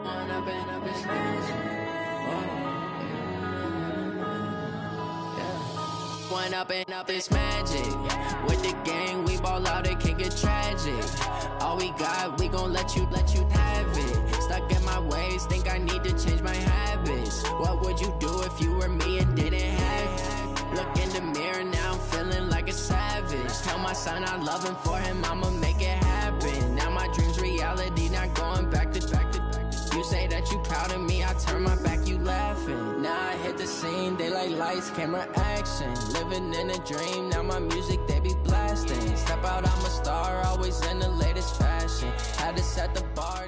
One up and up is magic. With the gang, we ball out, it can get tragic. All we got, we gon' let you have it. Stuck in my ways, think I need to change my habits. What would you do if you were me and didn't have it? Look in the mirror, now I'm feeling like a savage. Tell my son I love him, for him I'ma make it happen. Now my dream's reality, not going back to. You say that you proud of me, I turn my back, you laughing. Now I hit the scene, they like lights, camera, action. Living in a dream, now my music, they be blasting. Step out, I'm a star, always in the latest fashion. Had to set the bar.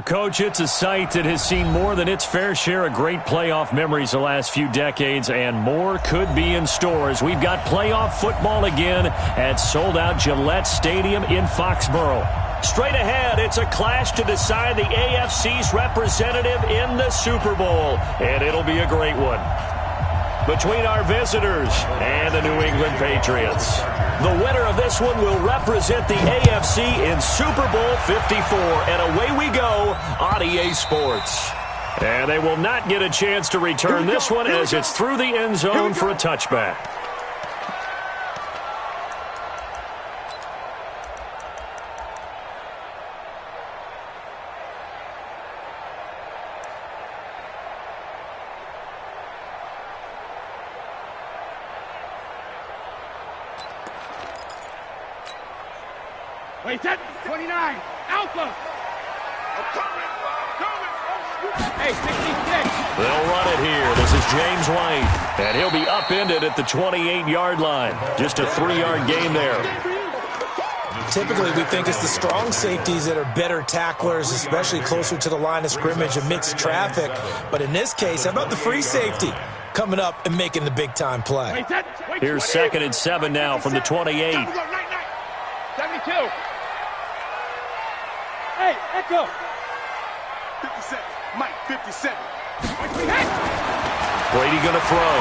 Coach, it's a site that has seen more than its fair share of great playoff memories the last few decades, and more could be in store as we've got playoff football again at sold-out Gillette Stadium in Foxborough. Straight ahead, it's a clash to decide the AFC's representative in the Super Bowl, and it'll be a great one. Between our visitors and the New England Patriots. The winner of this one will represent the AFC in Super Bowl 54, and away we go on EA Sports. And they will not get a chance to return this one as it's through the end zone for a touchback. Wait, that 29, Alpha. Hey, 66. They'll run it here. This is James White, and he'll be upended at the 28-yard line. Just a 3-yard gain there. Typically, we think it's the strong safeties that are better tacklers, especially closer to the line of scrimmage amidst traffic. But in this case, how about the free safety coming up and making the big-time play? Here's 2nd and 7 now from the 28. 72. Hey, Echo. 57. Mike, 57. Brady going to throw.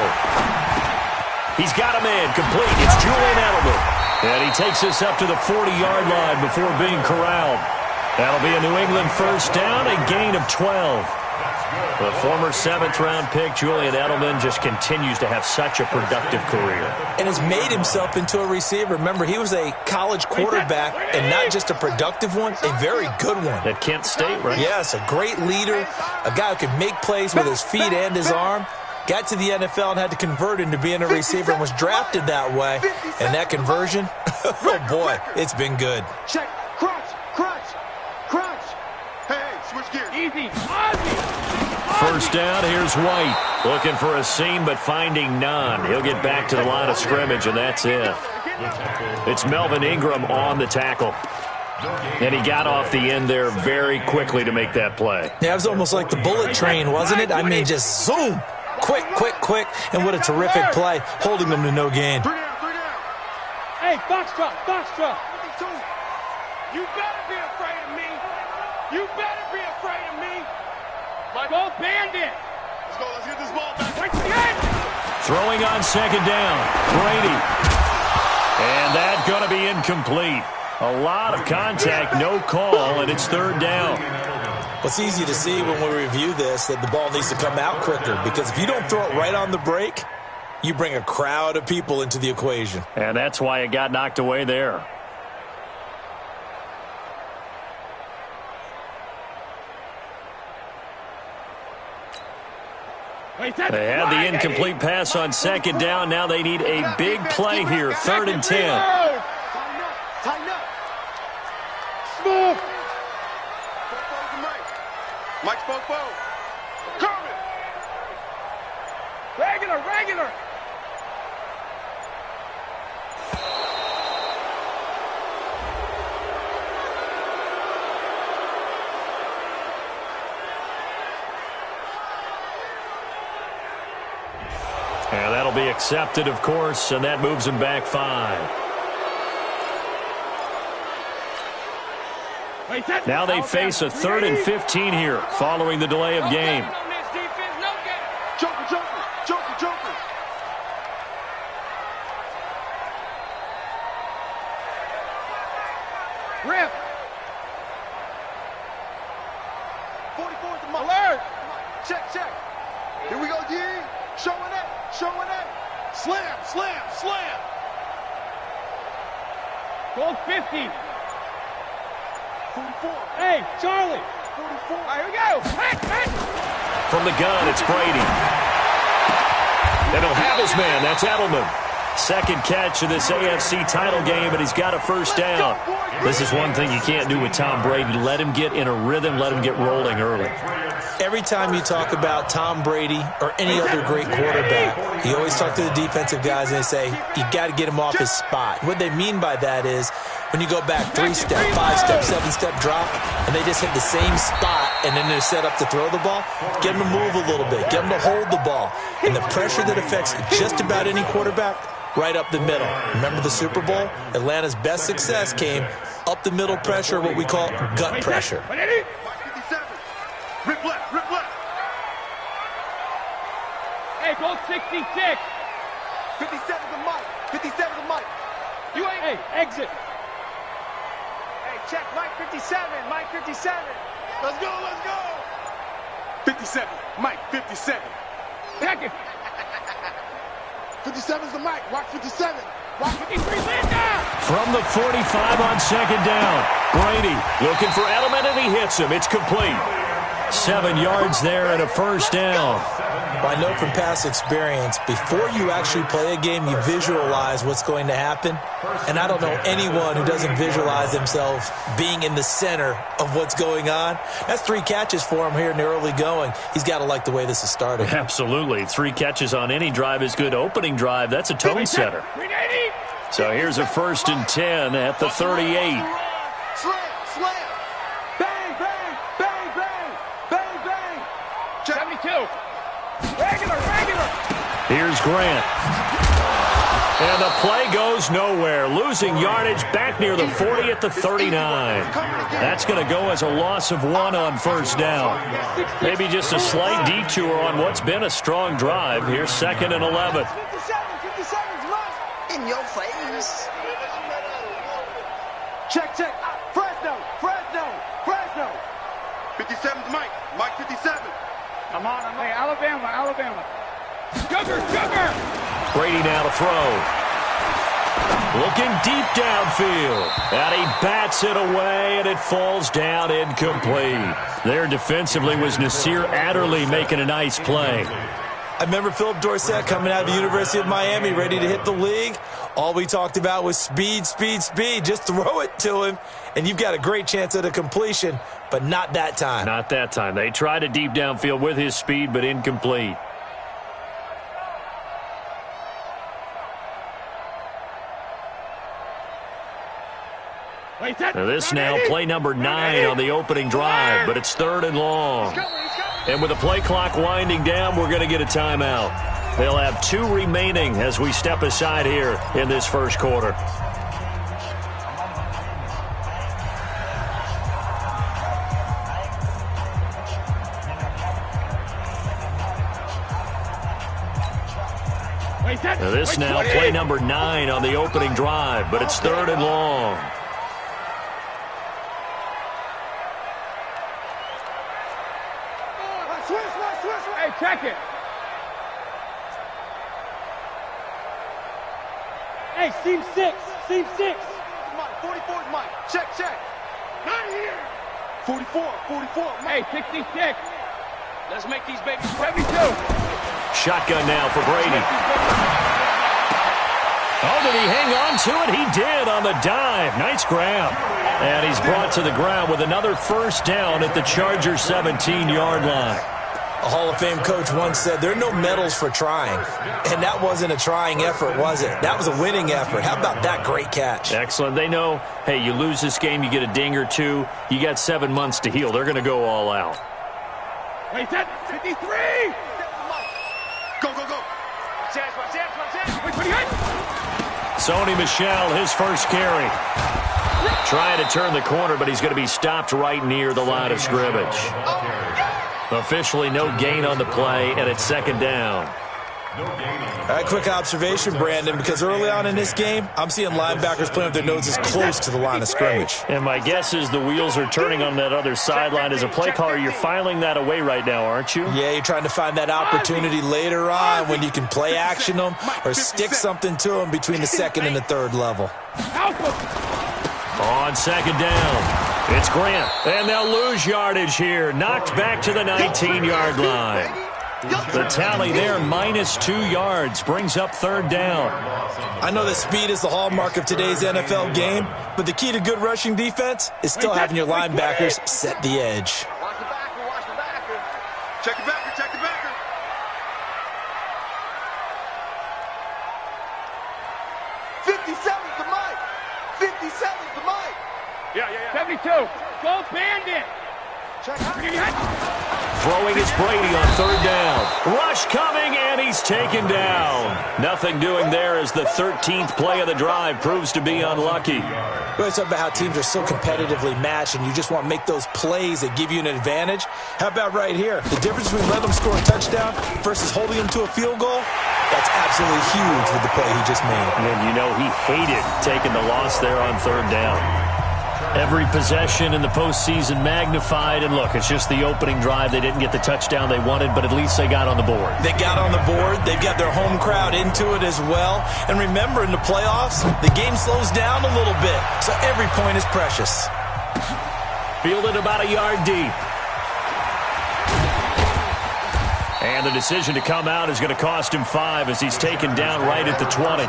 He's got him in. Complete. It's Julian Edelman. And he takes us up to the 40-yard line before being corralled. That'll be a New England first down, a gain of 12. The former 7th-round pick, Julian Edelman, just continues to have such a productive career. And has made himself into a receiver. Remember, he was a college quarterback, and not just a productive one, a very good one. At Kent State, right? Yes, a great leader, a guy who could make plays with his feet and his arm. Got to the NFL and had to convert into being a receiver and was drafted that way. And that conversion, oh boy, it's been good. Check, crunch. Hey, switch gears. Easy, Ozzy. First down, here's White. Looking for a seam, but finding none. He'll get back to the line of scrimmage, and that's it. It's Melvin Ingram on the tackle. And he got off the end there very quickly to make that play. Yeah, it was almost like the bullet train, wasn't it? I mean, just zoom. Quick. And what a terrific play, holding them to no gain. 3 down. Hey, Foxtrot. You better be afraid of me. Go Bandit. Let's get this ball back. Throwing on 2nd down. Brady. And that's going to be incomplete. A lot of contact, no call, and it's 3rd down. Well, it's easy to see when we review this that the ball needs to come out quicker, because if you don't throw it right on the break, you bring a crowd of people into the equation. And that's why it got knocked away there. They had the incomplete pass on 2nd down. Now they need a big play here. 3rd and 10. Tighten up. Smooth. Mike Fofo. Kermit. Regular. And that'll be accepted, of course, and that moves him back 5. Now they face a 3rd and 15 here following the delay of game. Joker. Rip. 44 is the Mike. Alert! Check, check. Here we go, G. Showing it, showing it. Slam, slam, slam. Gold 50. 44. Hey, Charlie. 44. All right, here we go. Hey. From the gun, it's Brady. And he'll have his man. That's Edelman. Second catch of this AFC title game, and he's got a first down. This is one thing you can't do with Tom Brady. Let him get in a rhythm. Let him get rolling early. Every time you talk about Tom Brady or any other great quarterback, you always talk to the defensive guys and they say, you got to get him off his spot. What they mean by that is when you go back 3-step, 5-step, 7-step drop, and they just hit the same spot, and then they're set up to throw the ball, get them to move a little bit, get them to hold the ball. And the pressure that affects just about any quarterback, right up the middle. Remember the Super Bowl? Atlanta's best success came up the middle pressure, what we call gut pressure. 57. Rip left, rip left. Hey, gold 66. 57 is the Mike. 57 is the Mike. You ain't. Hey, exit. Hey, check Mike 57. Mike 57. Let's go, let's go. 57. Mike 57. Check it. 57 is the Mike. Watch 57. Watch 53, Linda. From the 45 on second down, Brady looking for Edelman, and he hits him. It's complete. 7 yards there and a first down. Well, I know from past experience, before you actually play a game, you visualize what's going to happen. And I don't know anyone who doesn't visualize themselves being in the center of what's going on. That's 3 catches for him here in the early going. He's got to like the way this is starting. Absolutely. 3 catches on any drive is good. Opening drive, that's a tone setter. 380. So here's a 1st and 10 at the 38. Slam, slam. Bang, bang, bang, bang, bang, bang. 72. Regular. Here's Grant. And the play goes nowhere. Losing yardage back near the 40 at the 39. That's going to go as a loss of 1 on first down. Maybe just a slight detour on what's been a strong drive. Here's 2nd and 11. 57's Mike. In your face. Check, check. Fresno. 57's Mike. Mike 57. I'm on. Hey, Alabama. Sugar. Brady now to throw. Looking deep downfield. And he bats it away, and it falls down incomplete. There defensively was Nasir Adderley making a nice play. I remember Philip Dorsett coming out of the University of Miami, ready to hit the league. All we talked about was speed. Just throw it to him, and you've got a great chance at a completion, but not that time. Not that time. They tried a deep downfield with his speed, but incomplete. Now this now play number 9 on the opening drive, but it's 3rd and long. And with the play clock winding down, we're going to get a timeout. They'll have 2 remaining as we step aside here in this first quarter. Now this now play number 9 on the opening drive, but it's 3rd and long. Hey, check it. Hey, seam 6. Mike, 44 is Mike. Check. Not here. 44. Mike. Hey, 66. Let's make these babies 72. Shotgun now for Brady. Oh, did he hang on to it? He did on the dive. Nice grab. And he's brought to the ground with another first down at the Chargers' 17-yard line. A Hall of Fame coach once said, there are no medals for trying. And that wasn't a trying effort, was it? That was a winning effort. How about that great catch? Excellent. They know, hey, you lose this game, you get a ding or 2. You got 7 months to heal. They're going to go all out. Wait, that 53. Go. Wait, 28. Sony Michel, his first carry. Trying to turn the corner, but he's going to be stopped right near the line of scrimmage. Officially no gain on the play, and it's 2nd down. All right, quick observation, Brandon, because early on in this game, I'm seeing linebackers playing with their noses close to the line of scrimmage. And my guess is the wheels are turning on that other sideline. As a play caller, you're filing that away right now, aren't you? Yeah, you're trying to find that opportunity later on when you can play action them or stick something to them between the second and the third level. On second down, it's Grant. And they'll lose yardage here. Knocked back to the 19-yard line. The tally there, -2 yards, brings up third down. I know that speed is the hallmark of today's NFL game, but the key to good rushing defense is still having your linebackers set the edge. Watch the backer, watch the backer. Check the backer, check the backer. 57's the mic. 57's the mic. Yeah. 72. Go Bandit. Check out. Throwing is Brady on third down. Rush coming, and he's taken down. Nothing doing there as the 13th play of the drive proves to be unlucky. We always talk about how teams are so competitively matched, and you just want to make those plays that give you an advantage. How about right here? The difference between letting them score a touchdown versus holding them to a field goal, that's absolutely huge with the play he just made. And you know he hated taking the loss there on third down. Every possession in the postseason magnified, and look, it's just the opening drive. They didn't get the touchdown they wanted, but at least they got on the board. They got on the board. They've got their home crowd into it as well. And remember, in the playoffs, the game slows down a little bit, so every point is precious. Fielded about a yard deep. And the decision to come out is going to cost him 5 as he's taken down right at the 20.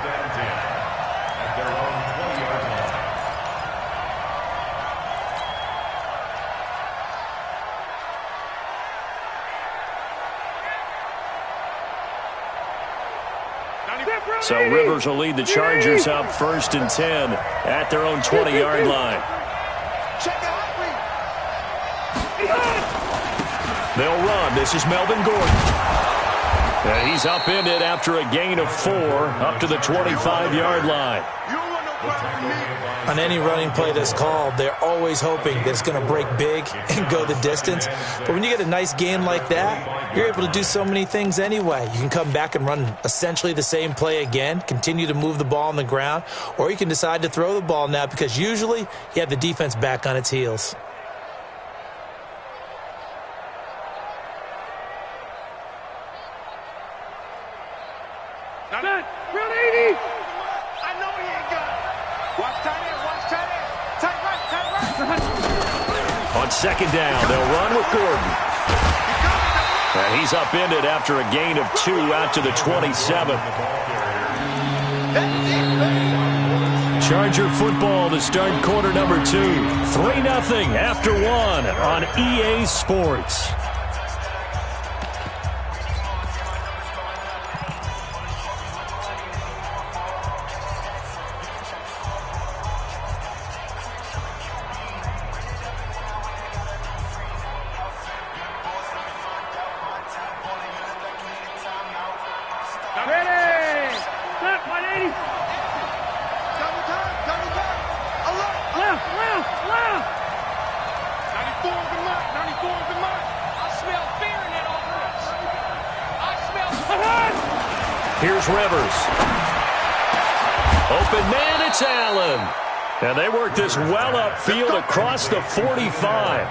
So Rivers will lead the Chargers up 1st and 10 at their own 20-yard line. They'll run. This is Melvin Gordon. And he's upended after a gain of 4 up to the 25-yard line. On any running play that's called, they're always hoping that it's going to break big and go the distance. But when you get a nice gain like that, you're able to do so many things anyway. You can come back and run essentially the same play again, continue to move the ball on the ground, or you can decide to throw the ball now because usually you have the defense back on its heels. Run 80. I know he ain't got it. Watch tight end, watch tight end. Tight right. On second down, they'll run with Gordon. And he's upended after a gain of 2 out to the 27. Charger football to start quarter number 2. 3-0 after 1 on EA Sports. Here's Rivers. Open man, it's Allen. And they worked this well upfield across the 45.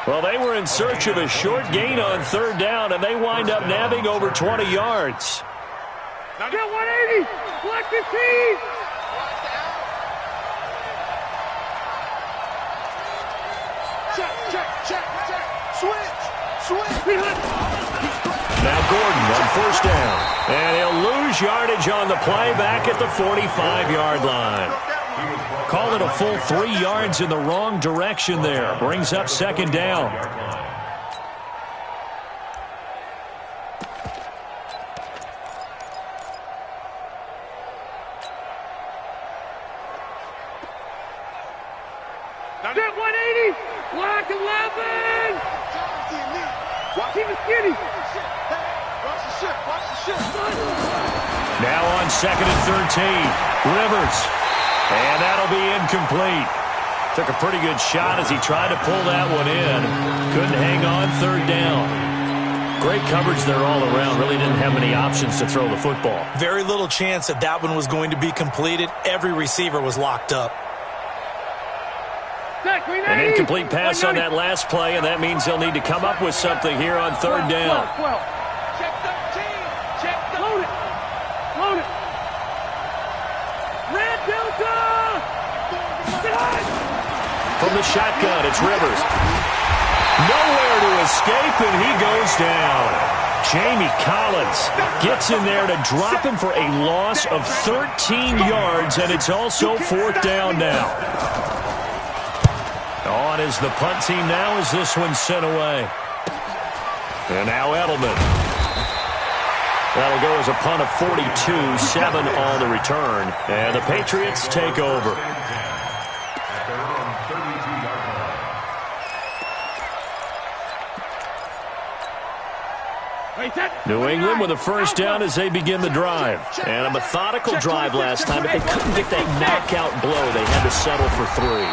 Well, they were in search of a short gain on third down, and they wind up nabbing over 20 yards. Get 180. Black 15. Check. Switch. Now Gordon on first down. And he'll lose yardage on the play back at the 45-yard line. Call it a full 3 yards in the wrong direction there. Brings up second down. Get 180. Black 11. Keep it skinny. Now on second and 13. Rivers. And that'll be incomplete. Took a pretty good shot as he tried to pull that one in. Couldn't hang on third down. Great coverage there all around. Really didn't have many options to throw the football. Very little chance that that one was going to be completed. Every receiver was locked up. An incomplete pass on that last play, and that means they'll need to come up with something here on third down. Check 13. Check 13. Load it. Load it. Red Delta. From the shotgun, it's Rivers. Nowhere to escape, and he goes down. Jamie Collins gets in there to drop him for a loss of 13 yards, and it's also fourth down now. On is the punt team now as this one's sent away. And now Edelman. That'll go as a punt of 42, 7 on the return. And the Patriots take over. New England with a first down as they begin the drive. And a methodical drive last time, but they couldn't get that knockout blow. They had to settle for 3.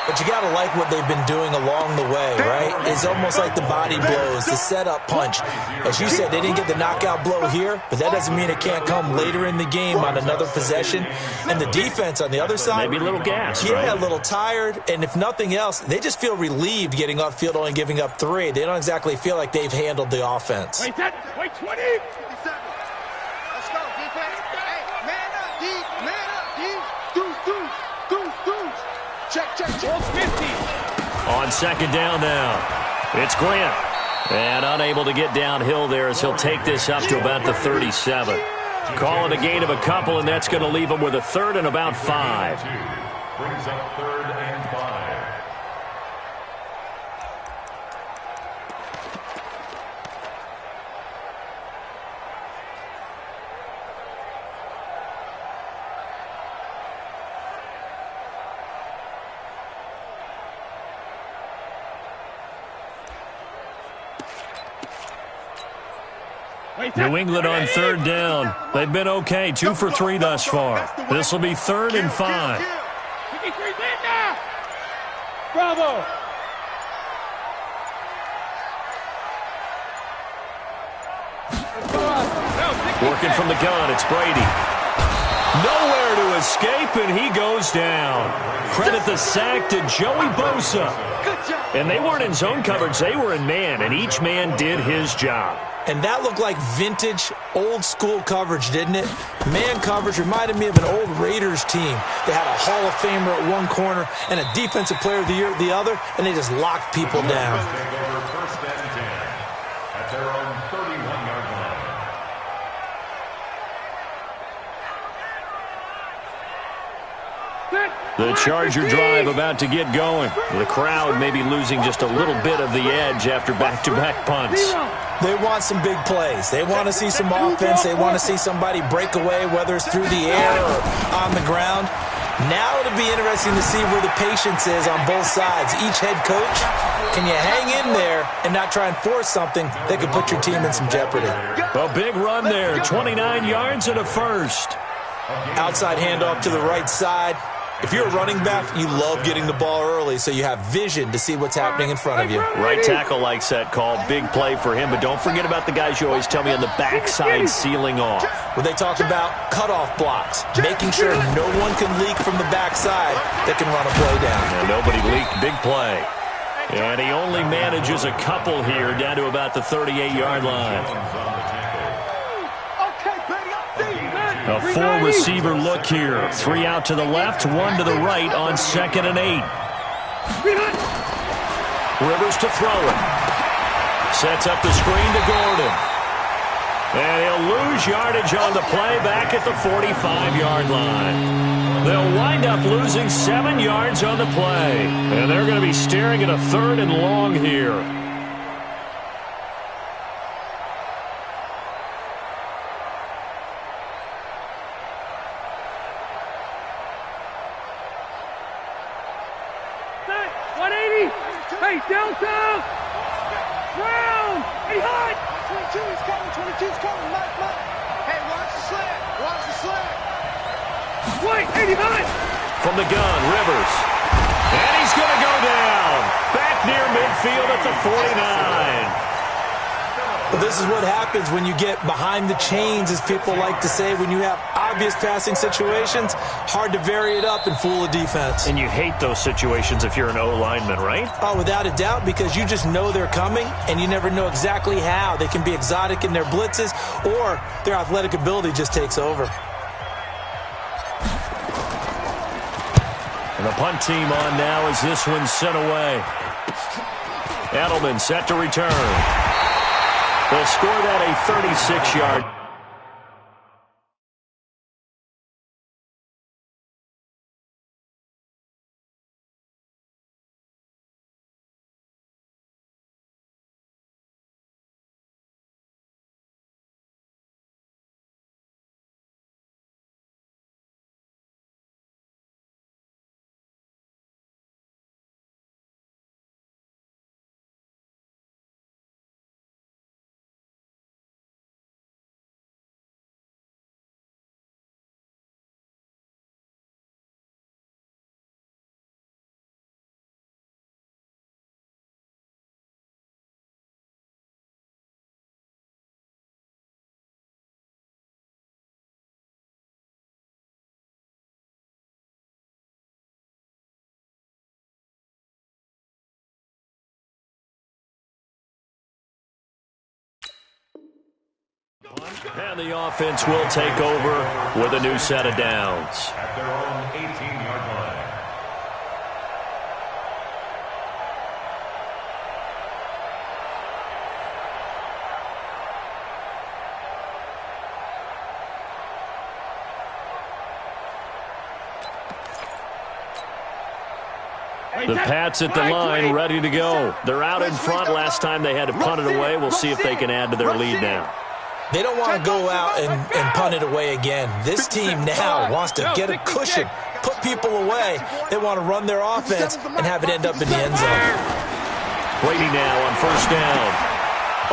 But you got to like what they've been doing along the way, right? It's almost like the body blows, the setup punch. As you said, they didn't get the knockout blow here, but that doesn't mean it can't come later in the game on another possession. And the defense on the other side, maybe a little gassed, yeah, right? A little tired. And if nothing else, they just feel relieved getting upfield, only giving up 3. They don't exactly feel like they've handled the offense. Wait 20. Let's go, defense. Hey, man up, D. Man up, D. Deuce. Check. 50. On second down now, it's Grant. And unable to get downhill there as he'll take this up to about the 37. Calling a gain of a couple, and that's going to leave him with a third and about 5. Brings up third and 5. New England on third down. They've been okay, 2 for 3 thus far. This will be third and 5. Bravo. Working from the gun, it's Brady. Nowhere to escape, and he goes down. Credit the sack to Joey Bosa. And they weren't in zone coverage, they were in man, and each man did his job. And that looked like vintage, old-school coverage, didn't it? Man coverage reminded me of an old Raiders team. They had a Hall of Famer at one corner and a Defensive Player of the Year at the other, and they just locked people down. First and 10 at their own 31-yard line. The Charger drive about to get going. The crowd may be losing just a little bit of the edge after back-to-back punts. They want some big plays. They want to see some offense. They want to see somebody break away, whether it's through the air or on the ground. Now it'll be interesting to see where the patience is on both sides. Each head coach, can you hang in there and not try and force something that could put your team in some jeopardy? A big run there, 29 yards and a first. Outside handoff to the right side. If you're a running back, you love getting the ball early so you have vision to see what's happening in front of you. Right tackle likes that call. Big play for him, but don't forget about the guys you always tell me on the backside sealing off. Well, they talk about cutoff blocks, making sure no one can leak from the backside that can run a play down. And nobody leaked. Big play. And he only manages a couple here down to about the 38-yard line. A 4-receiver look here. 3 out to the left, 1 to the right on 2nd and 8. Rivers to throw it. Sets up the screen to Gordon. And he'll lose yardage on the play back at the 45-yard line. They'll wind up losing 7 yards on the play. And they're going to be staring at a 3rd and long here. Hey, Delta! Round! Hey, hot! 22's coming, 22's coming, Mike. Hey, watch the slant, watch the slant. Wait, 80 hot! From the gun, Rivers. And he's going to go down. Back near midfield at the 49. But this is what happens when you get behind the chains, as people like to say. When you have obvious passing situations, hard to vary it up and fool a defense. And you hate those situations if you're an O-lineman, right? Oh, without a doubt, because you just know they're coming, and you never know exactly how. They can be exotic in their blitzes, or their athletic ability just takes over. And the punt team on now as this one's sent away. Edelman set to return. They'll score that a 36-yard. And the offense will take over with a new set of downs. At their own 18-yard line. The Pats at the line, ready to go. They're out in front. Last time they had to punt it away. We'll see if they can add to their lead now. They don't want to go out and punt it away again. This team now wants to get a cushion, put people away. They want to run their offense and have it end up in the end zone. Brady now on first down.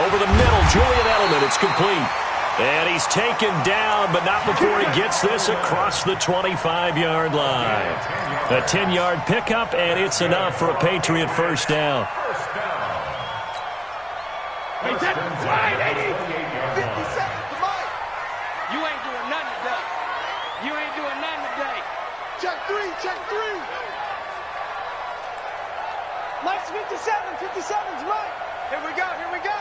Over the middle, Julian Edelman. It's complete. And he's taken down, but not before he gets this across the 25-yard line. A 10-yard pickup, and it's enough for a Patriot first down. You ain't doing nothing today. You ain't doing nothing today. Check three, check three. Mike's 57, 57's Mike. Here we go, here we go.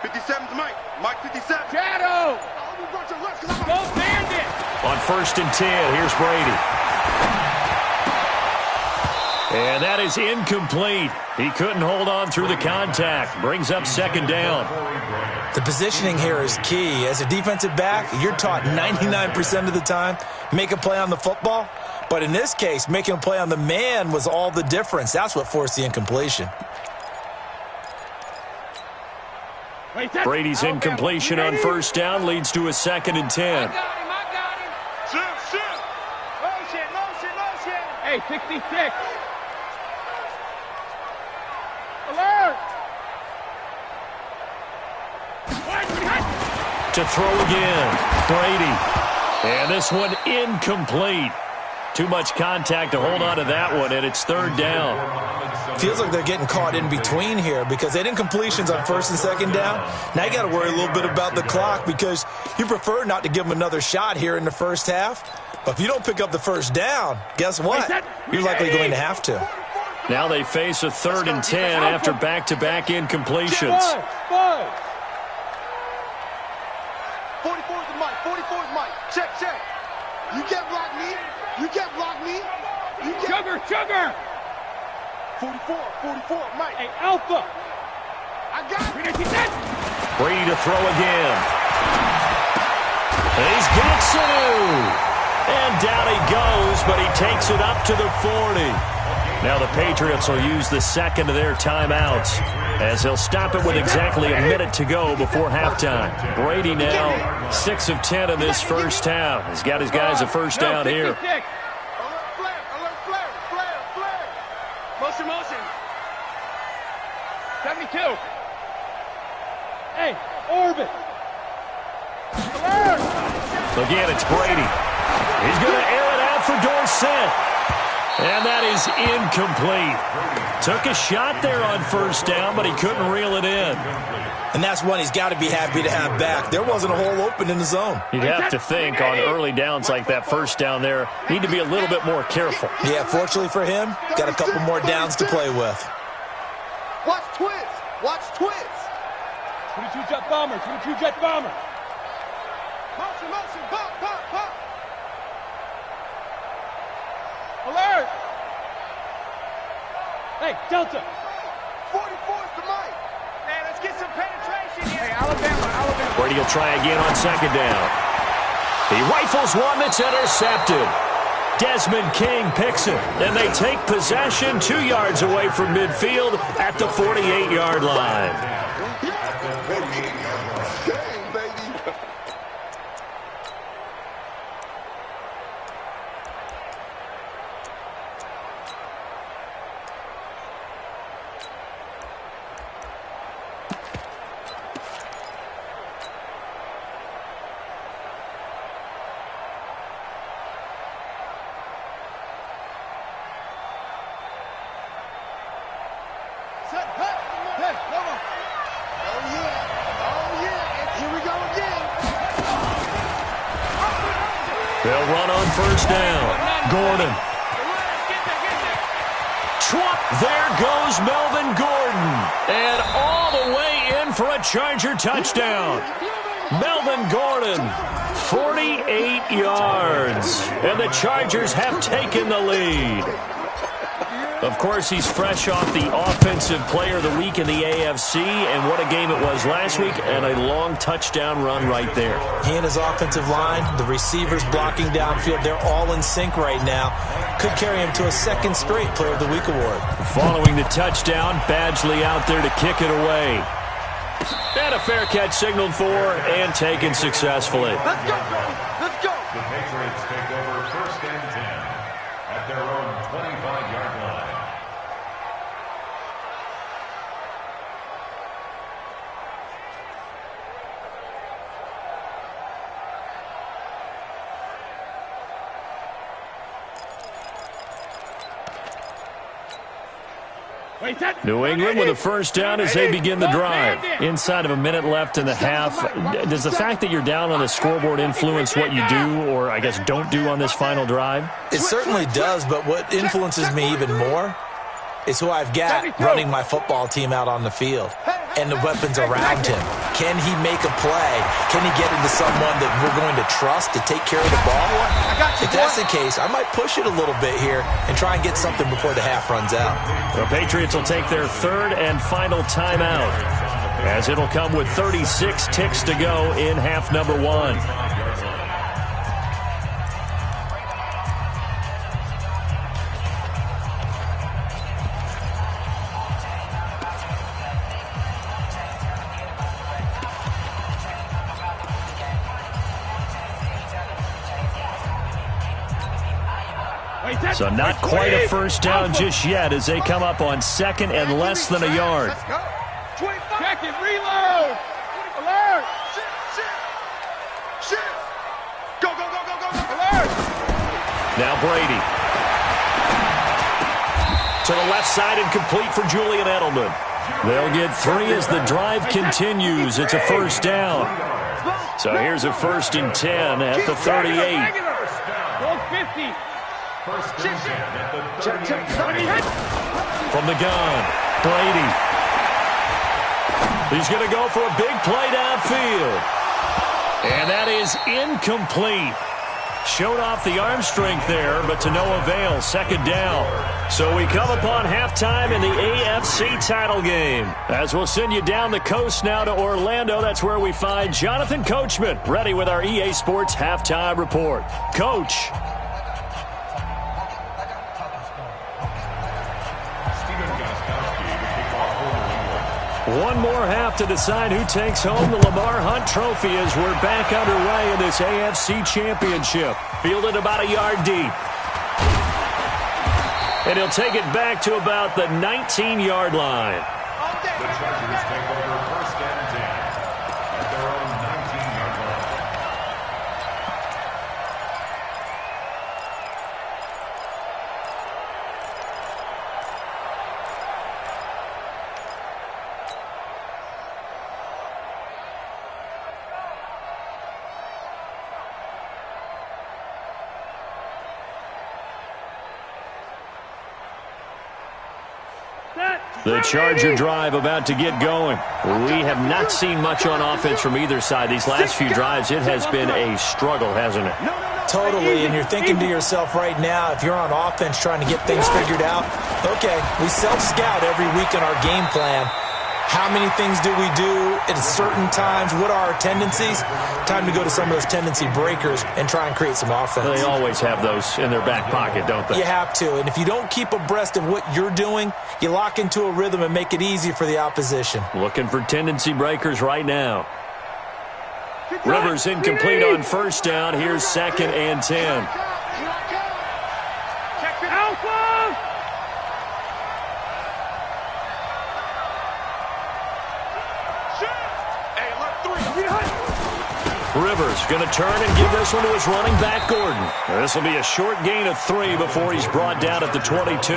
57's Mike. Mike 57. Shadow. Go Bandit. On first and 10, here's Brady. And that is incomplete. He couldn't hold on through the contact. Brings up second down. The positioning here is key. As a defensive back, you're taught 99% of the time, make a play on the football. But in this case, making a play on the man was all the difference. That's what forced the incompletion. Brady's incompletion on first down leads to a second and 10. I got him. Shoot. Motion. Hey, 66. Alert. To throw again, Brady. And this one incomplete. Too much contact to hold on to that one, and it's third down. Feels like they're getting caught in between here because they had incompletions on first and second down. Now you got to worry a little bit about the clock because you prefer not to give them another shot here in the first half. But if you don't pick up the first down, guess what? You're likely going to have to. Now they face a third and 10 after back-to-back incompletions. 44's Mike. 44's Mike. Check. You can't block me. Sugar. 44, Mike. Hey, Alpha. I got it. Brady to throw again. And he's got Sanu. And down he goes, but he takes it up to the 40. Now the Patriots will use the second of their timeouts as they'll stop it with exactly a minute to go before halftime. Brady now 6 of 10 in this first half. He's got his guys a first down here. Alert flare. Motion. 72. Hey, orbit. Alert. Again, it's Brady. He's going to air it out for Dorsett. And that is incomplete. Took a shot there on first down, but he couldn't reel it in. And that's one he's got to be happy to have back. There wasn't a hole open in the zone. You'd have to think on early downs like that first down there, need to be a little bit more careful. Yeah, fortunately for him, got a couple more downs to play with. Watch twist. Watch twist. 22 jet bomber. 22 jet bomber. Motion, motion. Pop, pop, pop. Alert! Hey, Delta. 44's the mic. Man, let's get some penetration here. Hey, Alabama. Brady will try again on second down. He rifles one that's intercepted. Desmond King picks it, and they take possession 2 yards away from midfield at the 48-yard line. They'll run on first down. Gordon. There goes Melvin Gordon. And all the way in for a Charger touchdown. Melvin Gordon, 48 yards. And the Chargers have taken the lead. Of course, he's fresh off the Offensive Player of the Week in the AFC, and what a game it was last week, and a long touchdown run right there. He and his offensive line, the receivers blocking downfield, they're all in sync right now. Could carry him to a second straight Player of the Week award. Following the touchdown, Badgley out there to kick it away. And a fair catch signaled for and taken successfully. Let's go, Brady. Let's go. The Patriots take over first and 10 at their own 25-yard line. New England with a first down as they begin the drive. Inside of a minute left in the half. Does the fact that you're down on the scoreboard influence what you do or, I guess, don't do on this final drive? It certainly does, but what influences me even more is who I've got running my football team out on the field and the weapons around him. Can he make a play? Can he get into someone that we're going to trust to take care of the ball? If that's the case, I might push it a little bit here and try and get something before the half runs out. The Patriots will take their third and final timeout, as it'll come with 36 ticks to go in half number one. So not quite a first down just yet as they come up on second and less than a yard. Let's go. 25. Check it, reload. Alert. Shit. Go, go, go, go, go. Alert. Now Brady. To the left side and complete for Julian Edelman. They'll get 3 as the drive continues. It's a first down. So here's a first and 10 at the 38. 50. First and 10 at the 38. From the gun, Brady. He's going to go for a big play downfield. And that is incomplete. Showed off the arm strength there, but to no avail. Second down. So we come upon halftime in the AFC title game. As we'll send you down the coast now to Orlando, that's where we find Jonathan Coachman, ready with our EA Sports halftime report. Coach. One more half to decide who takes home the Lamar Hunt Trophy as we're back underway in this AFC Championship. Fielded about a yard deep. And he'll take it back to about the 19-yard line. The Chargers take over first and 10 at their own 19-yard line. The Charger drive about to get going. We have not seen much on offense from either side. These last few drives, it has been a struggle, hasn't it? Totally, and you're thinking to yourself right now, if you're on offense trying to get things figured out, okay, we self-scout every week in our game plan. How many things do we do at certain times? What are our tendencies? Time to go to some of those tendency breakers and try and create some offense. They always have those in their back pocket, don't they? You have to, and if you don't keep abreast of what you're doing, you lock into a rhythm and make it easy for the opposition. Looking for tendency breakers right now. Rivers incomplete on first down. Here's 2nd and 10. Rivers going to turn and give this one to his running back, Gordon. This will be a short gain of 3 before he's brought down at the 22.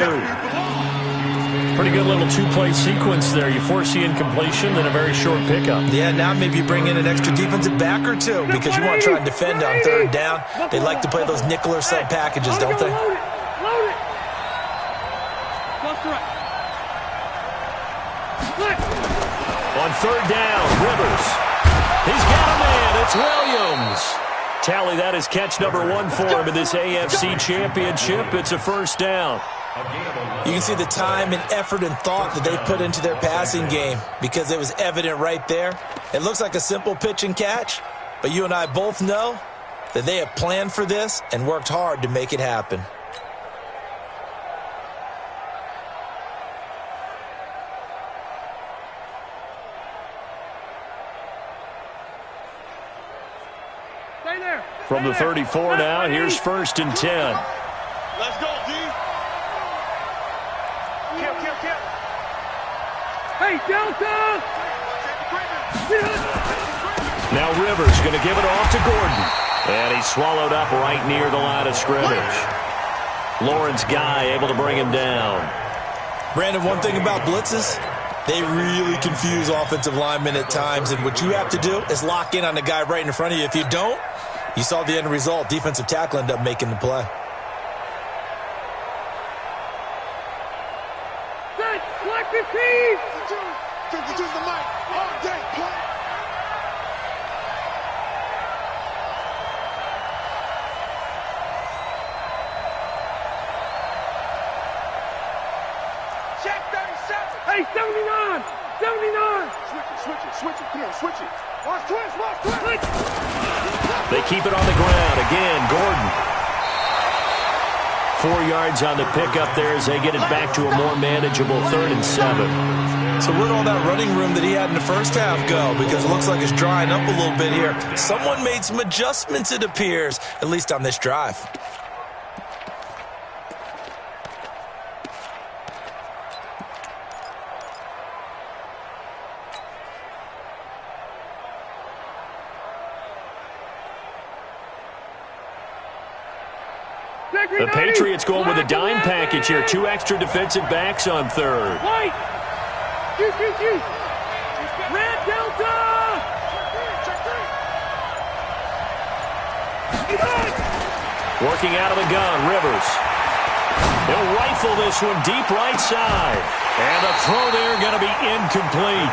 Pretty good little two-play sequence there. You force the incompletion, then a very short pickup. Yeah, now maybe you bring in an extra defensive back or two because you want to try and defend on 3rd down. They like to play those nickel or sub packages, don't they? Load it. On 3rd down, Rivers. He's got a man. It's Williams. Tally, that is catch number 1 for him in this AFC Championship. It's a first down. You can see the time and effort and thought that they put into their passing game because it was evident right there. It looks like a simple pitch and catch, but you and I both know that they have planned for this and worked hard to make it happen. From the 34 now, here's 1st and 10. Let's go, D. Kill. Hey, Delta! Now Rivers going to give it off to Gordon. And he's swallowed up right near the line of scrimmage. Lawrence Guy able to bring him down. Brandon, one thing about blitzes, they really confuse offensive linemen at times. And what you have to do is lock in on the guy right in front of you. If you don't, you saw the end result. Defensive tackle ended up making the play. Set! Select the team! 52's the mic. All day, play. Check 37! Hey, 79! 79! Switch it. Come on, switch it. Watch twist! They keep it on the ground. Again, Gordon. 4 yards on the pickup there as they get it back to a more manageable 3rd and 7. So where'd all that running room that he had in the first half go? Because it looks like it's drying up a little bit here. Someone made some adjustments, it appears, at least on this drive. The Patriots going with a dime package here. 2 extra defensive backs on 3rd. White! Shoot! Red Delta! Working out of the gun, Rivers. He'll rifle this one deep right side. And the throw there going to be incomplete.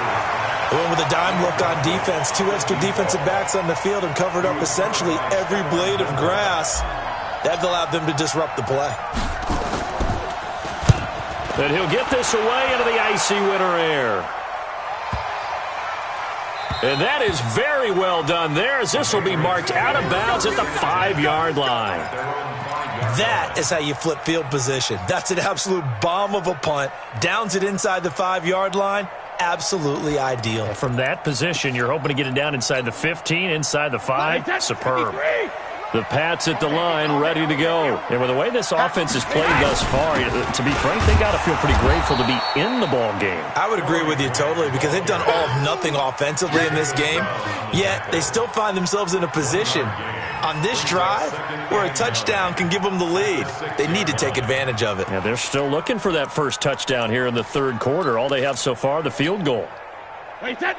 They went with a dime look on defense. 2 extra defensive backs on the field and covered up essentially every blade of grass. That allowed them to disrupt the play. And he'll get this away into the icy winter air. And that is very well done there, as this will be marked out of bounds at the 5-yard line. That is how you flip field position. That's an absolute bomb of a punt. Downs it inside the 5-yard line. Absolutely ideal. From that position, you're hoping to get it down inside the 15, inside the 5. Superb. The Pats at the line, ready to go. And with the way this offense has played thus far, to be frank, they got to feel pretty grateful to be in the ball game. I would agree with you totally because they've done all of nothing offensively in this game, yet they still find themselves in a position on this drive where a touchdown can give them the lead. They need to take advantage of it. Yeah, they're still looking for that first touchdown here in the 3rd quarter. All they have so far, the field goal. Wait, 20!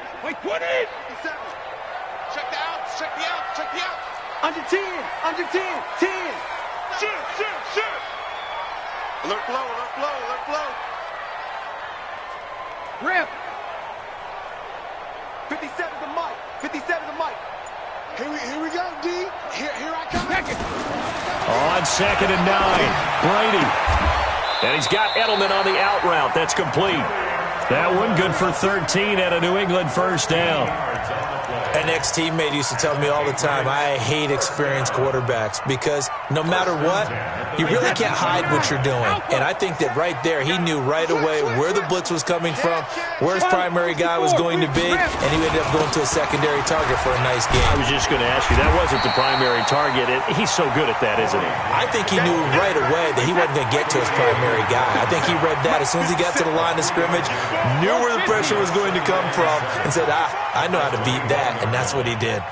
Check the outs. Under 10! 10! Shoot. Alert flow. Rip. 57 to Mike. 57 to Mike. Here we go, D. Here I come. On 2nd and 9, Brady. And he's got Edelman on the out route. That's complete. That one good for 13 and a New England first down. An ex-teammate used to tell me all the time, I hate experienced quarterbacks because no matter what, you really can't hide what you're doing. And I think that right there, he knew right away where the blitz was coming from, where his primary guy was going to be, and he ended up going to a secondary target for a nice game. I was just going to ask you, that wasn't the primary target. He's so good at that, isn't he? I think he knew right away that he wasn't going to get to his primary guy. I think he read that as soon as he got to the line of scrimmage, knew where the pressure was going to come from, and said, I know how to beat that. And that's what he did.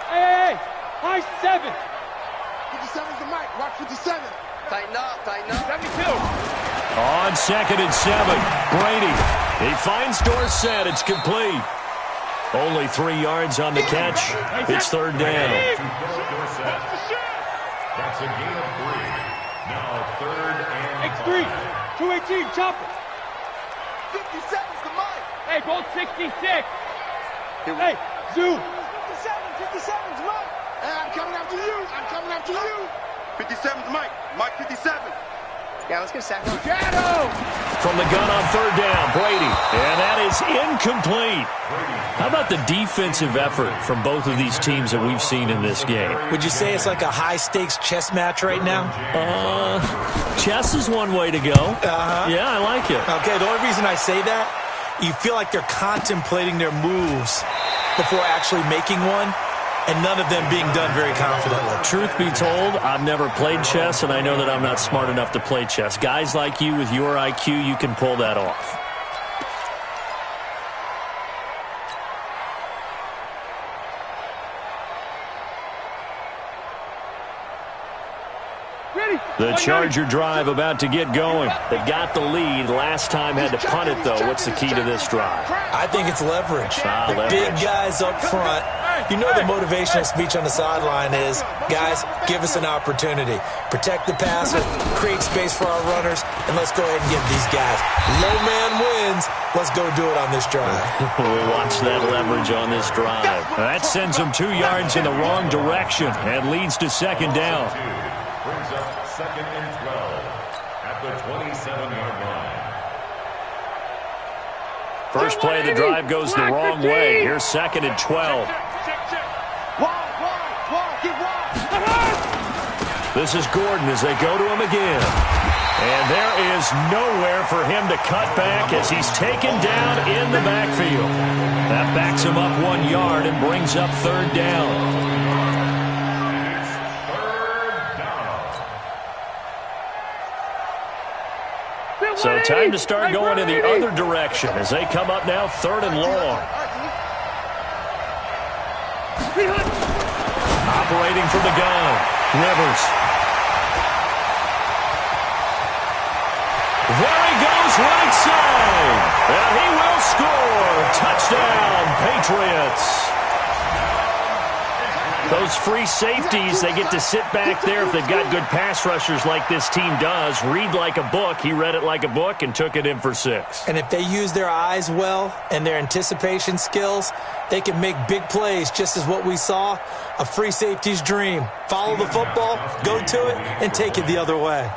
Hey, high 7. 57's the Mike. Watch 57. Tighten up, tighten up. 72. On 2nd and 7, Brady. He finds Dorsett. It's complete. Only 3 yards on the catch. It's 3rd down. That's a gain of 3. Now 3rd and X3. 218, chopper. 57's the Mike. Hey, bolt 66. Hey, zoom. 57's Mike. Hey, I'm coming after you. I'm coming after you. 57's Mike. Mike 57. Yeah, let's get sacked. Shadow. From the gun on 3rd down, Brady. And that is incomplete. How about the defensive effort from both of these teams that we've seen in this game? Would you say it's like a high-stakes chess match right now? Chess is one way to go. Yeah, I like it. Okay, the only reason I say that, you feel like they're contemplating their moves before actually making one, and none of them being done very confidently. Truth be told, I've never played chess, and I know that I'm not smart enough to play chess. Guys like you with your IQ, you can pull that off. The Charger drive about to get going. They've got the lead. Last time had to punt it, though. What's the key to this drive? I think it's leverage. The Leverage. big guys up front. You know the motivational speech on the sideline is, guys, give us an opportunity. Protect the passer, create space for our runners, and let's go ahead and give these guys. Low man wins. Let's go do it on this drive. We'll watch that leverage on this drive. That sends them 2 yards in the wrong direction and leads to 2nd down. brings up 2nd and 12 at the 27-yard line. First play of the drive goes the wrong way. Here's 2nd and 12. This is Gordon as they go to him again. And there is nowhere for him to cut back as he's taken down in the backfield. That backs him up 1 yard and brings up 3rd down. So time to start going in the other direction as they come up now 3rd and long. Operating from the gun, Rivers. There he goes right side. And he will score. Touchdown, Patriots. Those free safeties, they get to sit back there if they've got good pass rushers like this team does. Read like a book. He read it like a book and took it in for 6. And if they use their eyes well and their anticipation skills, they can make big plays, just as what we saw, a free safety's dream. Follow the football, go to it, and take it the other way.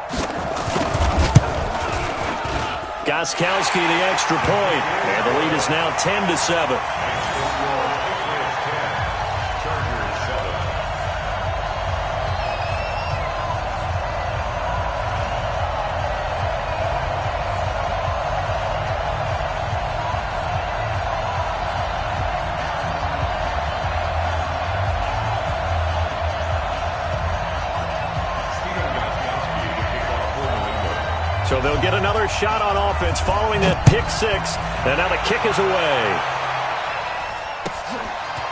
Gostkowski the extra point, and the lead is now 10-7. So they'll get another shot on offense following that pick 6. And now the kick is away.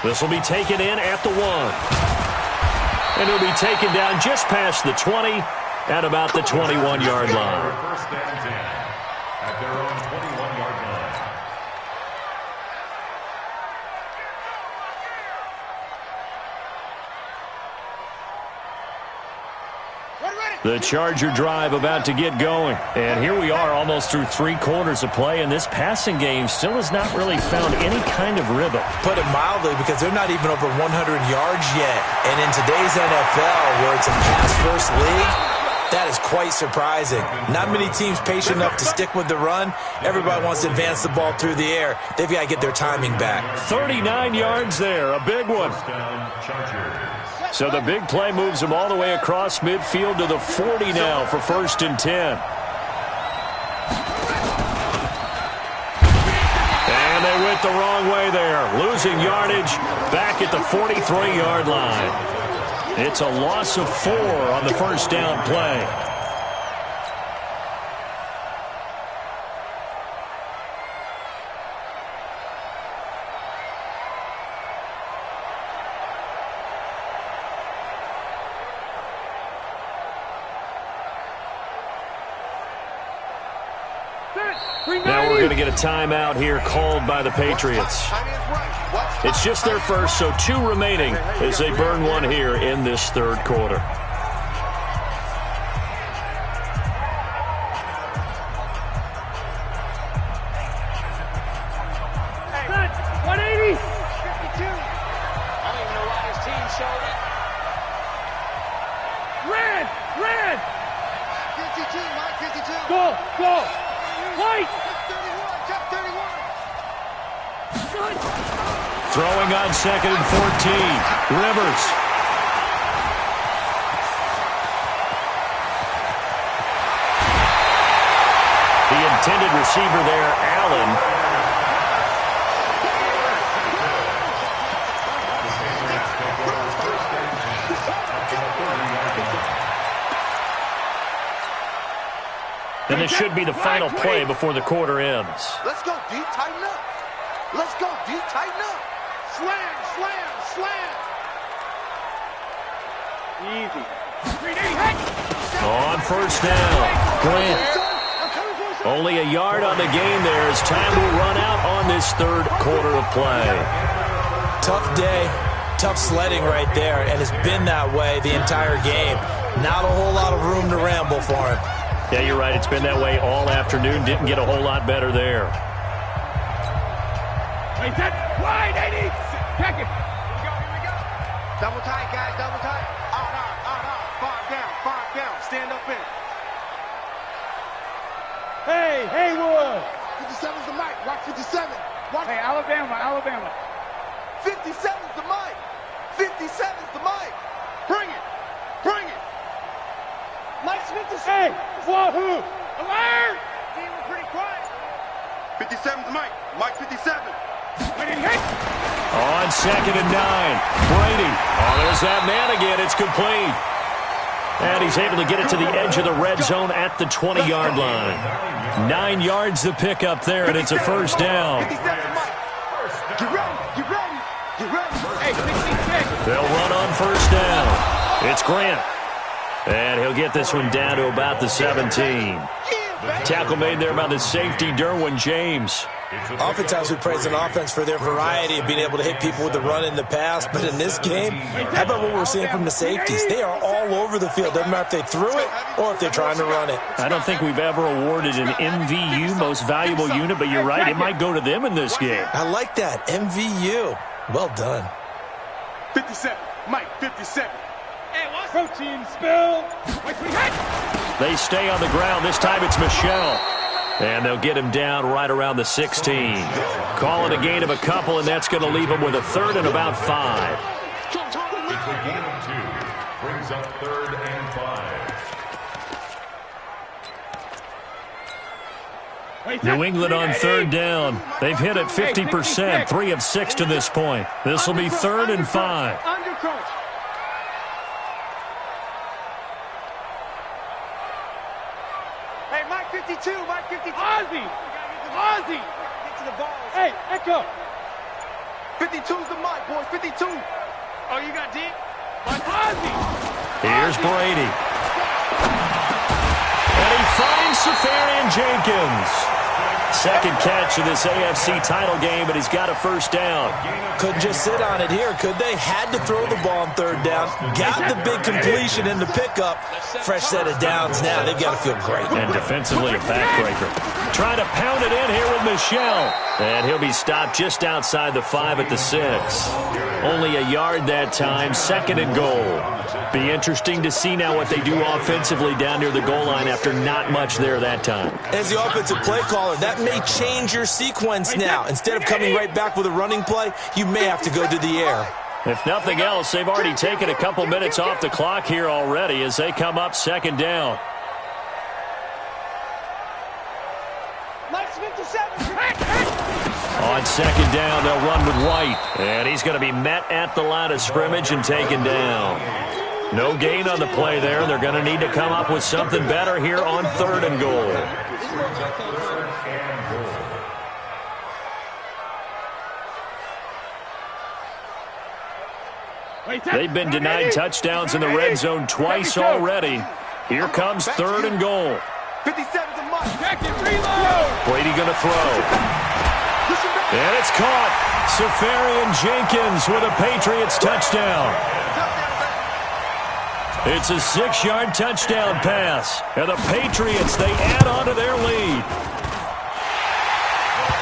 This will be taken in at the 1. And it'll be taken down just past the 20 at about the 21-yard line. First and 10 at their own 21-yard line. Ready. The Charger drive about to get going. And here we are almost through 3 quarters of play, and this passing game still has not really found any kind of rhythm. Put it mildly, because they're not even over 100 yards yet. And in today's NFL, where it's a pass-first league, that is quite surprising. Not many teams patient enough to stick with the run. Everybody wants to advance the ball through the air. They've got to get their timing back. 39 yards there, a big one. So the big play moves them all the way across midfield to the 40 now for 1st and 10. And they went the wrong way there. Losing yardage back at the 43-yard line. It's a loss of 4 on the first down play. Now we're going to get a timeout here called by the Patriots. It's just their first, so 2 remaining as they burn one here in this 3rd quarter. Hey, 180. 52. I don't even know why his team showed it. Red. 52, Mike, 52. Go. White. 31. Throwing on 2nd and 14. Rivers. The intended receiver there, Allen. And this should be the final play before the quarter ends. Let's go deep, tighten up. Let's go deep, tighten up. Slam. Easy. On 1st down, Grant. Only a yard on the gain there as time will run out on this 3rd quarter of play. Tough day, tough sledding right there, and it's been that way the entire game. Not a whole lot of room to ramble for him. Yeah, you're right. It's been that way all afternoon. Didn't get a whole lot better there. Wait, that wide 80. Check it. Here we go. Double tight, guys, double tight. Out. 5 down. Stand up in. Hey, Haywood. 57's the mic. Watch 57. Watch. Hey, Alabama. 57's the mic. 57's the mic. Bring it. Mike Smith is. Hey, wahoo. Alert. Team was pretty quiet. 57's the mic. Mike 57. On 2nd and 9. Brady. Oh, there's that man again. It's complete. And he's able to get it to the edge of the red zone at the 20-yard line. 9 yards to pick up there, and it's a 1st down. Get ready. Hey, 66. They'll run on 1st down. It's Grant. And he'll get this one down to about the 17. Tackle made there by the safety, Derwin James. Oftentimes we praise an offense for their variety of being able to hit people with the run in the pass, but in this game, how about what we're seeing from the safeties? They are all over the field. Doesn't matter if they threw it or if they're trying to run it. I don't think we've ever awarded an MVU, most valuable unit, but you're right, it might go to them in this game. I like that, MVU. Well done. 57, Mike 57. Protein spill. They stay on the ground. This time it's Michelle. And they'll get him down right around the 16. Call it a gain of a couple, and that's going to leave him with a 3rd and about 5. It's a gain of 2. Brings up 3rd and 5. New England on 3rd down. They've hit it 50%, 3 of 6 to this point. This will be 3rd and 5. Undercoach. Hey, Mike 52. Ozzy. Get to the ball. Hey, Echo. 52's the mic, boys. 52. Oh, you got deep? Ozzy. Here's Brady. And he finds Safarian Jenkins. Second catch of this AFC title game, and he's got a first down. Couldn't just sit on it here, could they? Had to throw the ball on third down. Got the big completion in the pickup. Fresh set of downs now. They've got to feel great. And defensively, a backbreaker. Trying to pound it in here with Michel. And he'll be stopped just outside the 5 at the 6. Only a yard that time, 2nd and goal. Be interesting to see now what they do offensively down near the goal line after not much there that time. As the offensive play caller, that may change your sequence now. Instead of coming right back with a running play, you may have to go to the air. If nothing else, they've already taken a couple minutes off the clock here already as they come up 2nd down. On 2nd down, they'll run with White. And he's going to be met at the line of scrimmage and taken down. No gain on the play there. They're going to need to come up with something better here on 3rd and goal. They've been denied touchdowns in the red zone twice already. Here comes 3rd and goal. 57's a must. Brady going to throw. And it's caught. Safarian Jenkins with a Patriots touchdown. It's a 6-yard touchdown pass. And the Patriots, they add on to their lead.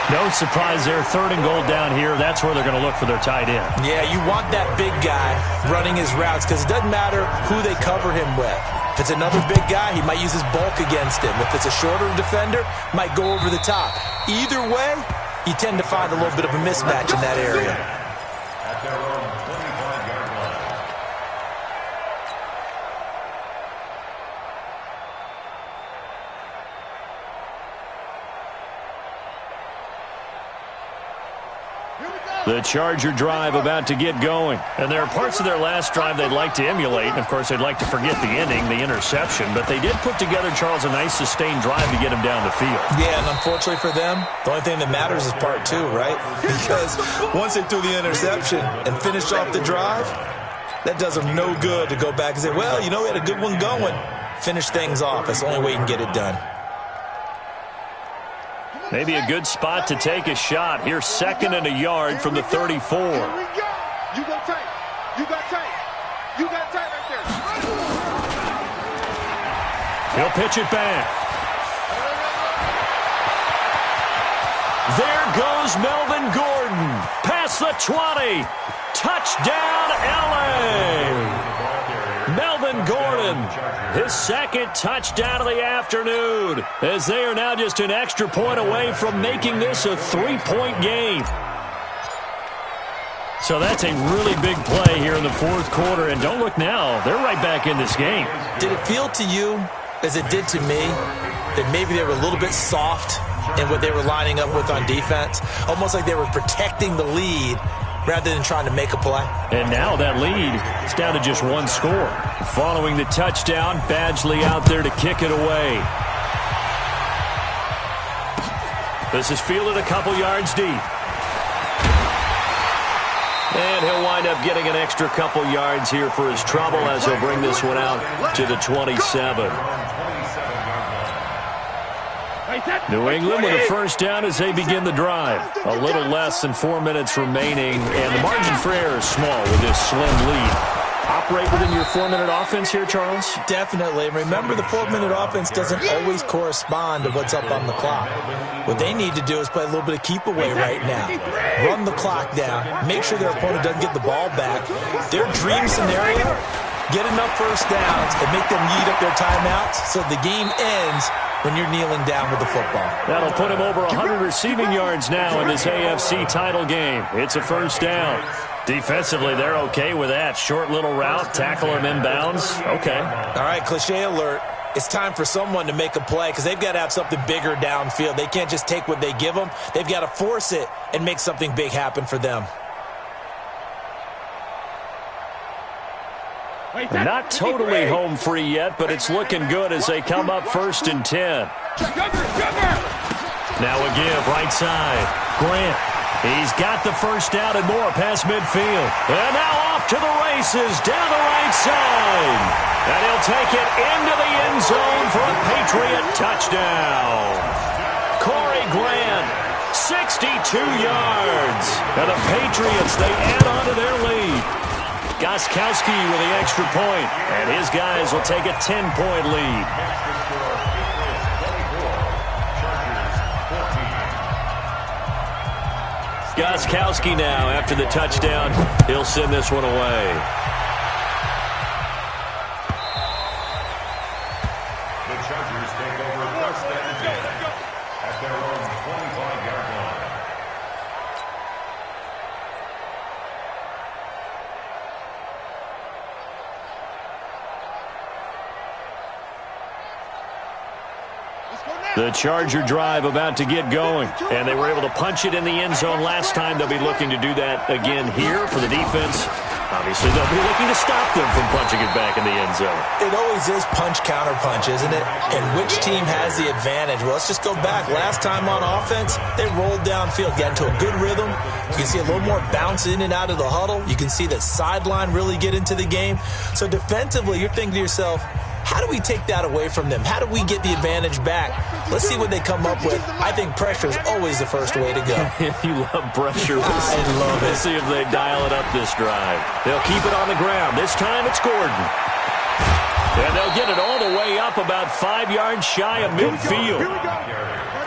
No surprise there. 3rd and goal down here. That's where they're going to look for their tight end. Yeah, you want that big guy running his routes because it doesn't matter who they cover him with. If it's another big guy, he might use his bulk against him. If it's a shorter defender, might go over the top. Either way, you tend to find a little bit of a mismatch in that area. At their own 25-yard line. The Charger drive about to get going. And there are parts of their last drive they'd like to emulate. And, of course, they'd like to forget the ending, the interception. But they did put together, Charles, a nice sustained drive to get him down the field. Yeah, and unfortunately for them, the only thing that matters is part 2, right? Because once they threw the interception and finished off the drive, that does them no good to go back and say, well, you know, we had a good one going. Finish things off. That's the only way you can get it done. Maybe a good spot to take a shot. Here's 2nd and a yard from the 34. You got tight. You got tight. You got tight right there. He'll pitch it back. There goes Melvin Gordon. Past the 20. Touchdown, L.A. Melvin Gordon, his 2nd touchdown of the afternoon, as they are now just an extra point away from making this a 3-point game. So that's a really big play here in the 4th quarter, and don't look now, they're right back in this game. Did it feel to you, as it did to me, that maybe they were a little bit soft in what they were lining up with on defense? Almost like they were protecting the lead rather than trying to make a play. And now that lead is down to just 1 score. Following the touchdown, Badgley out there to kick it away. This is fielded a couple yards deep. And he'll wind up getting an extra couple yards here for his trouble as he'll bring this one out to the 27. New England with a first down as they begin the drive. A little less than 4 minutes remaining, and the margin for error is small with this slim lead. Operate within your 4-minute offense here, Charles? Definitely. Remember, the 4-minute offense doesn't always correspond to what's up on the clock. What they need to do is play a little bit of keep away right now. Run the clock down. Make sure their opponent doesn't get the ball back. Their dream scenario, get enough first downs and make them eat up their timeouts so the game ends when you're kneeling down with the football. That'll put him over 100 receiving yards now in this AFC title game. It's a first down. Defensively, they're okay with that. Short little route, tackle him inbounds. Okay. All right, cliche alert. It's time for someone to make a play because they've got to have something bigger downfield. They can't just take what they give them. They've got to force it and make something big happen for them. Not totally home free yet, but it's looking good as they come up 1st and 10. Now a give right side. Grant. He's got the first down and more past midfield. And now off to the races down the right side. And he'll take it into the end zone for a Patriot touchdown. Corey Grant, 62 yards. And the Patriots, they add on to their lead. Gostkowski with the extra point, and his guys will take a 10-point lead. Gostkowski now, after the touchdown, he'll send this one away. The Chargers take over first and 10 at their own 25-yard line. The Charger drive about to get going, and they were able to punch it in the end zone last time. They'll be looking to do that again here for the defense. Obviously, they'll be looking to stop them from punching it back in the end zone. It always is punch-counter-punch, isn't it? And which team has the advantage? Well, let's just go back. Last time on offense, they rolled downfield, got into a good rhythm. You can see a little more bounce in and out of the huddle. You can see the sideline really get into the game. So defensively, you're thinking to yourself, how do we take that away from them? How do we get the advantage back? Let's see what they come up with. I think pressure is always the first way to go. You love pressure. I love it. Let's see if they dial it up this drive. They'll keep it on the ground. This time it's Gordon. And they'll get it all the way up about 5 yards shy of midfield.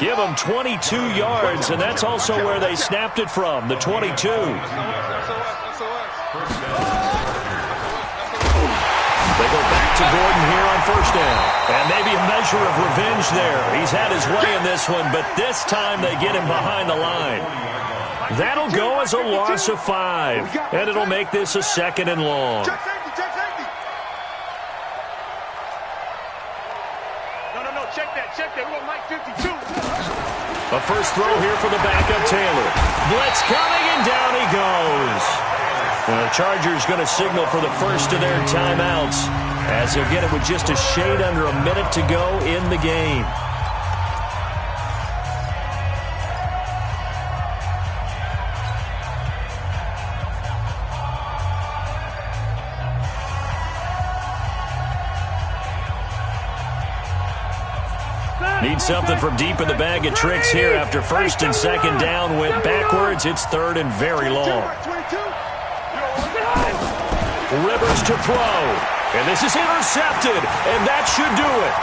Give them 22 yards, and that's also where they snapped it from, the 22. They go back to Gordon here on first down. And maybe a measure of revenge there. He's had his way in this one, but this time they get him behind the line. That'll go as a loss of 5. And it'll make this a second and long. No, check that. We want Mike 52. A first throw here for the backup Taylor. Blitz coming, and down he goes. The Chargers going to signal for the first of their timeouts as they'll get it with just a shade under a minute to go in the game. Need something from deep in the bag of tricks here after first and second down went backwards. It's third and very long. Rivers to throw, and this is intercepted, and that should do it.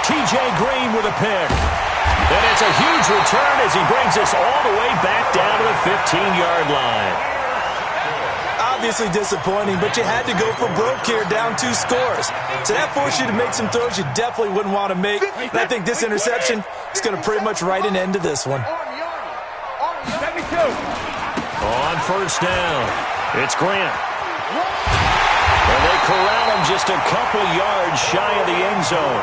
T.J. Green with a pick, and it's a huge return as he brings us all the way back down to the 15-yard line. Obviously disappointing, but you had to go for broke here, down 2 scores. So that forced you to make some throws you definitely wouldn't want to make. And I think this interception is going to pretty much write an end to this one. On first down, it's Grant. And they corral him just a couple yards shy of the end zone.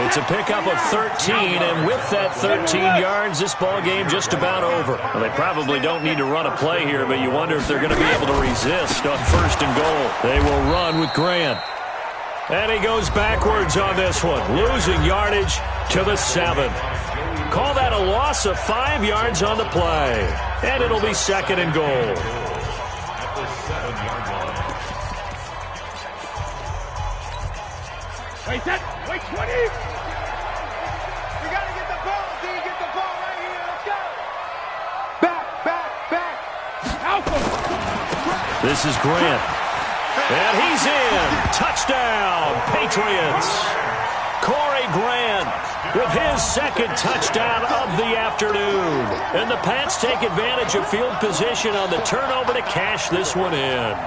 It's a pickup of 13, and with that 13 yards, this ball game just about over. Well, they probably don't need to run a play here, but you wonder if they're going to be able to resist on first and goal. They will run with Grant. And he goes backwards on this one, losing yardage to the 7. Call that a loss of 5 yards on the play. And it'll be second and goal. Wait, 20. We got to get the ball. Do you get the ball right here? Let's go. Back. Alpha. This is Grant. And he's in. Touchdown, Patriots. Corey Grant with his second touchdown of the afternoon. And the Pats take advantage of field position on the turnover to cash this one in.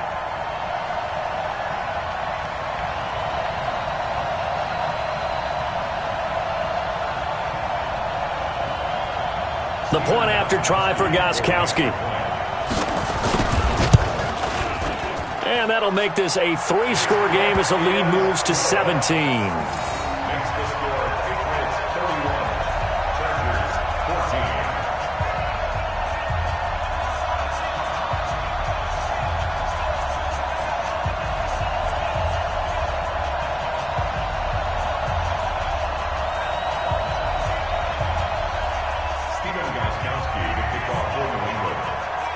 The point after try for Gostkowski. And that'll make this a 3-score game as the lead moves to 17.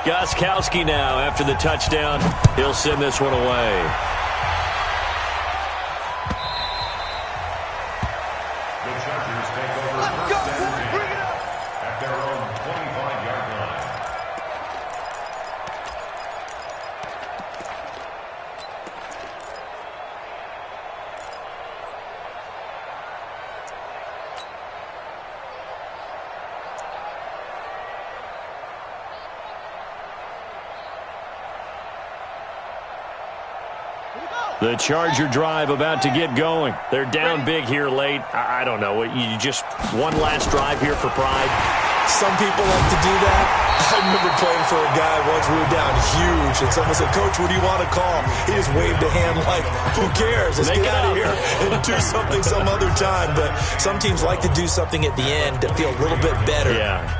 Gostkowski now after the touchdown. He'll send this one away. The Charger drive about to get going. They're down big here late. I don't know. You just one last drive here for pride? Some people like to do that. I remember playing for a guy once. We were down huge, and someone said, "Coach, what do you want to call?" He just waved a hand like, "Who cares? Let's get out of here and do something some other time." But some teams like to do something at the end to feel a little bit better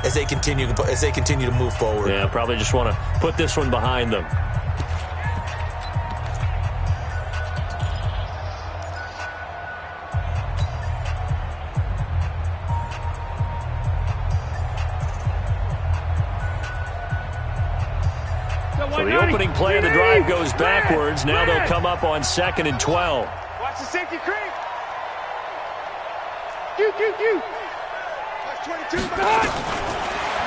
as they continue to move forward. Yeah, probably just want to put this one behind them. So the opening play of the drive goes backwards. Now they'll come up on 2nd and 12. Watch the safety creep. Watch 22.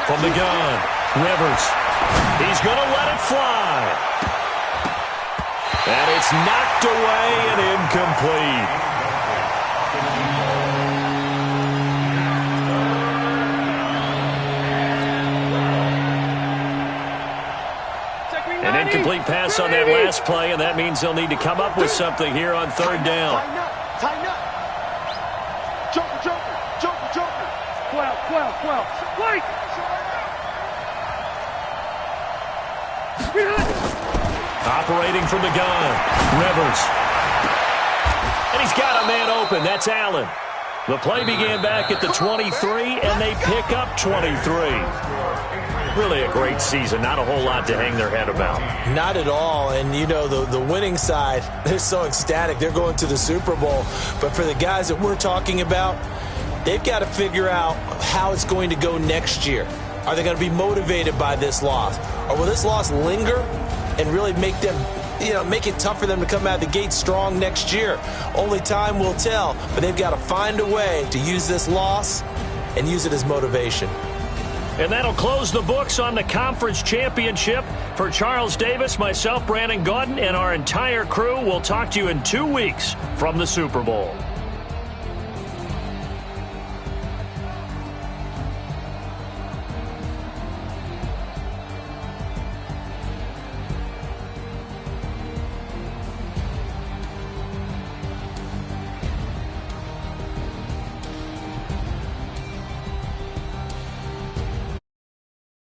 From the gun, Rivers. He's going to let it fly. And it's knocked away and incomplete. An incomplete pass on that last play, and that means they'll need to come up with something here on 3rd down. Tighten up. Joker. 12. Wait. Operating from the gun, Rivers. And he's got a man open. That's Allen. The play began back at the 23, and they pick up 23. Really a great season. Not a whole lot to hang their head about. Not at all. And, you know, the winning side, they're so ecstatic. They're going to the Super Bowl. But for the guys that we're talking about, they've got to figure out how it's going to go next year. Are they going to be motivated by this loss? Or will this loss linger and really make them, make it tough for them to come out of the gate strong next year? Only time will tell. But they've got to find a way to use this loss and use it as motivation. And that'll close the books on the conference championship. For Charles Davis, myself, Brandon Gaudin, and our entire crew, we'll talk to you in 2 weeks from the Super Bowl.